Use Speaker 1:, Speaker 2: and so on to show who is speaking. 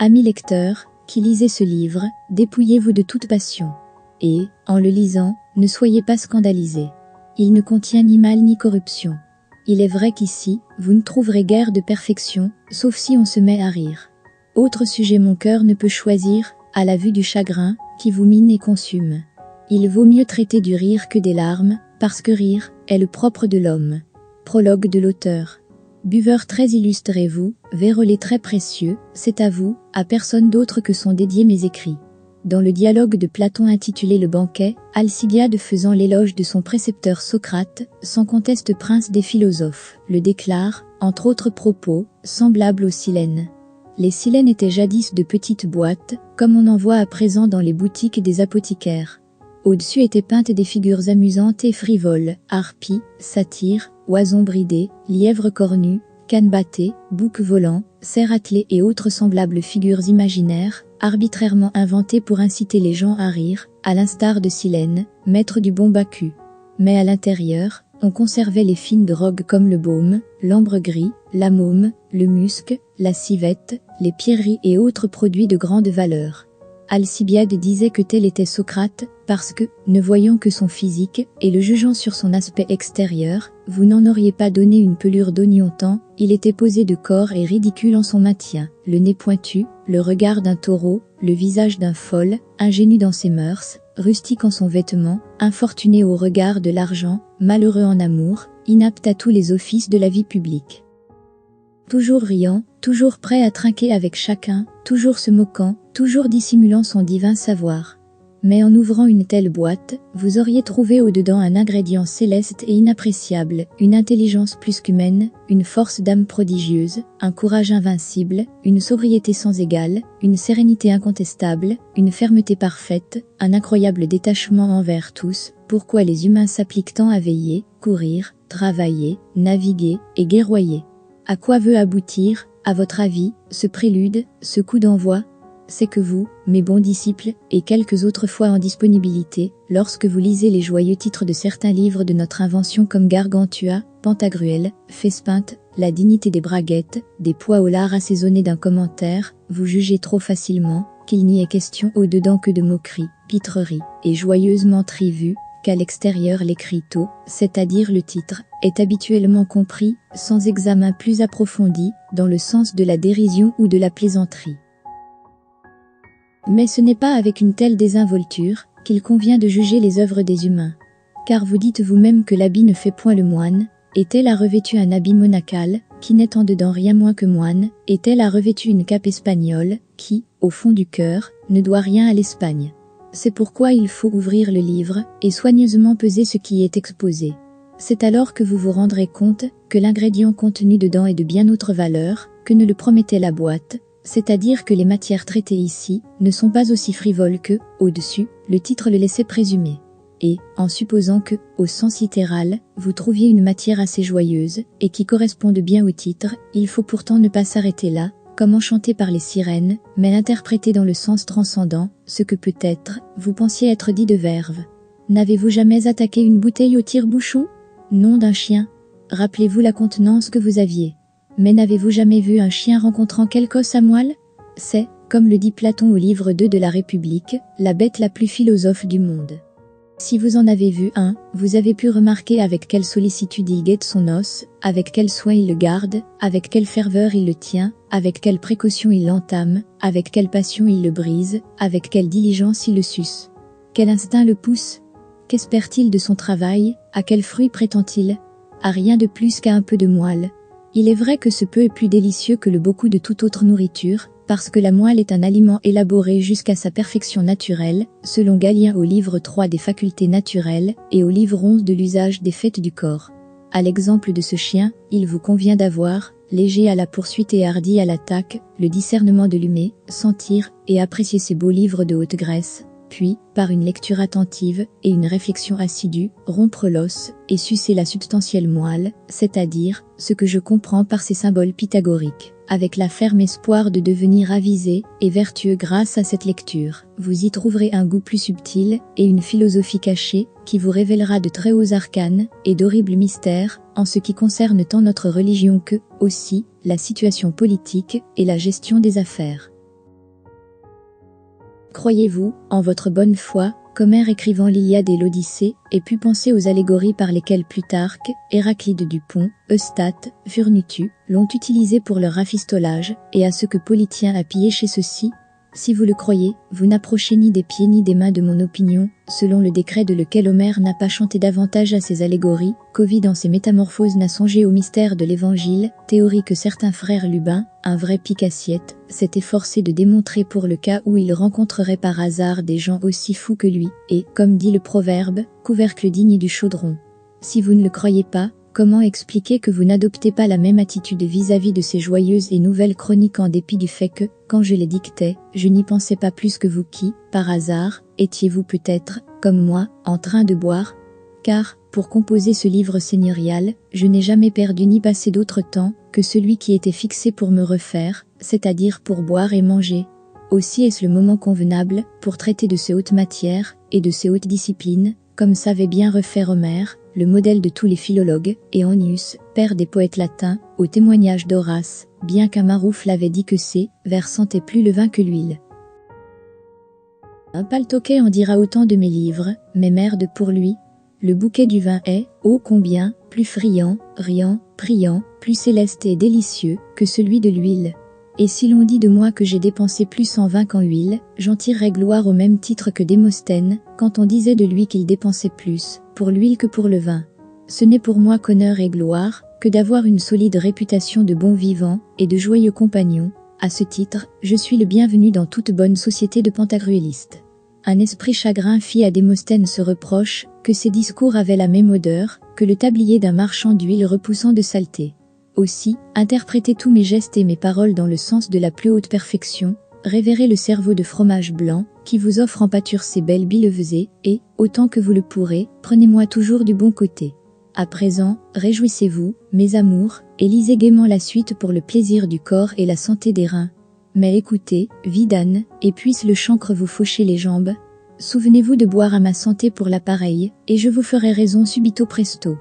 Speaker 1: Amis lecteurs, qui lisez ce livre, dépouillez-vous de toute passion. Et, en le lisant, ne soyez pas scandalisés. Il ne contient ni mal ni corruption. Il est vrai qu'ici, vous ne trouverez guère de perfection, sauf si on se met à rire. Autre sujet mon cœur ne peut choisir, à la vue du chagrin, qui vous mine et consume. Il vaut mieux traiter du rire que des larmes, parce que rire, est le propre de l'homme. Prologue de l'auteur. Buveurs très illustrés vous, vérolés très précieux, c'est à vous, à personne d'autre que sont dédiés mes écrits. Dans le dialogue de Platon intitulé Le banquet, Alcibiade faisant l'éloge de son précepteur Socrate, sans conteste prince des philosophes, le déclare, entre autres propos, semblables aux silènes. Les silènes étaient jadis de petites boîtes, comme on en voit à présent dans les boutiques des apothicaires. Au-dessus étaient peintes des figures amusantes et frivoles, harpies, satyres, oisons bridées, lièvres cornus, cannes battées, boucs volants, cerfs attelés et autres semblables figures imaginaires, arbitrairement inventées pour inciter les gens à rire, à l'instar de Silène, maître du bon Bacchus. Mais à l'intérieur, on conservait les fines drogues comme le baume, l'ambre gris, la maume, le musc, la civette, les pierreries et autres produits de grande valeur. Alcibiade disait que tel était Socrate, parce que, ne voyant que son physique, et le jugeant sur son aspect extérieur, vous n'en auriez pas donné une pelure d'oignon tant, il était posé de corps et ridicule en son maintien, le nez pointu, le regard d'un taureau, le visage d'un fol, ingénu dans ses mœurs, rustique en son vêtement, infortuné au regard de l'argent, malheureux en amour, inapte à tous les offices de la vie publique. Toujours riant, toujours prêt à trinquer avec chacun, toujours se moquant, toujours dissimulant son divin savoir. Mais en ouvrant une telle boîte, vous auriez trouvé au-dedans un ingrédient céleste et inappréciable, une intelligence plus qu'humaine, une force d'âme prodigieuse, un courage invincible, une sobriété sans égale, une sérénité incontestable, une fermeté parfaite, un incroyable détachement envers tous, pourquoi les humains s'appliquent tant à veiller, courir, travailler, naviguer et guerroyer. À quoi veut aboutir, à votre avis, ce prélude, ce coup d'envoi? C'est que vous, mes bons disciples, et quelques autres fois en disponibilité, lorsque vous lisez les joyeux titres de certains livres de notre invention comme Gargantua, Pantagruel, Fespinte, La dignité des braguettes, des pois au lard assaisonnés d'un commentaire, vous jugez trop facilement, qu'il n'y est question au-dedans que de moqueries, pitreries, et joyeuses menteries vues, qu'à l'extérieur l'écriteau, c'est-à-dire le titre, est habituellement compris, sans examen plus approfondi, dans le sens de la dérision ou de la plaisanterie. Mais ce n'est pas avec une telle désinvolture qu'il convient de juger les œuvres des humains. Car vous dites vous-même que l'habit ne fait point le moine, et tel a revêtu un habit monacal, qui n'est en dedans rien moins que moine, et tel a revêtu une cape espagnole, qui, au fond du cœur, ne doit rien à l'Espagne. C'est pourquoi il faut ouvrir le livre, et soigneusement peser ce qui y est exposé. C'est alors que vous vous rendrez compte, que l'ingrédient contenu dedans est de bien autre valeur, que ne le promettait la boîte, c'est-à-dire que les matières traitées ici, ne sont pas aussi frivoles que, au-dessus, le titre le laissait présumer. Et, en supposant que, au sens littéral, vous trouviez une matière assez joyeuse, et qui corresponde bien au titre, il faut pourtant ne pas s'arrêter là, comme enchanté par les sirènes, mais l'interpréter dans le sens transcendant, ce que peut-être, vous pensiez être dit de verve. N'avez-vous jamais attaqué une bouteille au tire-bouchon? Nom d'un chien. Rappelez-vous la contenance que vous aviez. Mais n'avez-vous jamais vu un chien rencontrant quelque os à moelle? C'est, comme le dit Platon au livre 2 de la République, la bête la plus philosophe du monde. Si vous en avez vu un, vous avez pu remarquer avec quelle sollicitude il guette son os, avec quel soin il le garde, avec quelle ferveur il le tient, avec quelle précaution il l'entame, avec quelle passion il le brise, avec quelle diligence il le suce. Quel instinct le pousse? Qu'espère-t-il de son travail? À quel fruit prétend-il? À rien de plus qu'à un peu de moelle. Il est vrai que ce peu est plus délicieux que le beaucoup de toute autre nourriture, parce que la moelle est un aliment élaboré jusqu'à sa perfection naturelle, selon Galien au livre 3 des facultés naturelles, et au livre 11 de l'usage des fêtes du corps. À l'exemple de ce chien, il vous convient d'avoir, léger à la poursuite et hardi à l'attaque, le discernement de l'humer, sentir, et apprécier ces beaux livres de haute graisse, puis, par une lecture attentive, et une réflexion assidue, rompre l'os, et sucer la substantielle moelle, c'est-à-dire, ce que je comprends par ces symboles pythagoriques. Avec la ferme espoir de devenir avisé et vertueux grâce à cette lecture, vous y trouverez un goût plus subtil et une philosophie cachée qui vous révélera de très hauts arcanes et d'horribles mystères en ce qui concerne tant notre religion que, aussi, la situation politique et la gestion des affaires. Croyez-vous, en votre bonne foi, qu'Homère écrivant l'Iliade et l'Odyssée ait pu penser aux allégories par lesquelles Plutarque, Héraclide du Pont, Eustate, Furnutu l'ont utilisé pour leur rafistolage, et à ce que Politien a pillé chez ceux-ci? Si vous le croyez, vous n'approchez ni des pieds ni des mains de mon opinion, selon le décret de lequel Homère n'a pas chanté davantage à ses allégories, qu'Ovide dans ses métamorphoses n'a songé au mystère de l'Évangile, théorie que certains frères Lubin, un vrai pique-assiette, s'est efforcé de démontrer pour le cas où il rencontrerait par hasard des gens aussi fous que lui, et, comme dit le proverbe, couvercle digne du chaudron. Si vous ne le croyez pas, comment expliquer que vous n'adoptez pas la même attitude vis-à-vis de ces joyeuses et nouvelles chroniques en dépit du fait que, quand je les dictais, je n'y pensais pas plus que vous qui, par hasard, étiez-vous peut-être, comme moi, en train de boire? Car, pour composer ce livre seigneurial, je n'ai jamais perdu ni passé d'autre temps que celui qui était fixé pour me refaire, c'est-à-dire pour boire et manger. Aussi est-ce le moment convenable pour traiter de ces hautes matières et de ces hautes disciplines, comme savait bien refaire Homère, le modèle de tous les philologues, et Ennius, père des poètes latins, au témoignage d'Horace, bien qu'un Marouf l'avait dit que c'est vers sentait plus le vin que l'huile. Un paltoquet en dira autant de mes livres, mais merde pour lui. Le bouquet du vin est, ô combien, plus friand, riant, priant, plus céleste et délicieux que celui de l'huile. Et si l'on dit de moi que j'ai dépensé plus en vin qu'en huile, j'en tirerai gloire au même titre que Démosthène, quand on disait de lui qu'il dépensait plus, pour l'huile que pour le vin. Ce n'est pour moi qu'honneur et gloire, que d'avoir une solide réputation de bon vivant, et de joyeux compagnons. À ce titre, je suis le bienvenu dans toute bonne société de pantagruélistes. Un esprit chagrin fit à Démosthène ce reproche, que ses discours avaient la même odeur, que le tablier d'un marchand d'huile repoussant de saleté. Aussi, interprétez tous mes gestes et mes paroles dans le sens de la plus haute perfection, révérez le cerveau de fromage blanc, qui vous offre en pâture ces belles billevesées, et, autant que vous le pourrez, prenez-moi toujours du bon côté. À présent, réjouissez-vous, mes amours, et lisez gaiement la suite pour le plaisir du corps et la santé des reins. Mais écoutez, vidane, et puisse le chancre vous faucher les jambes. Souvenez-vous de boire à ma santé pour l'appareil, et je vous ferai raison subito presto.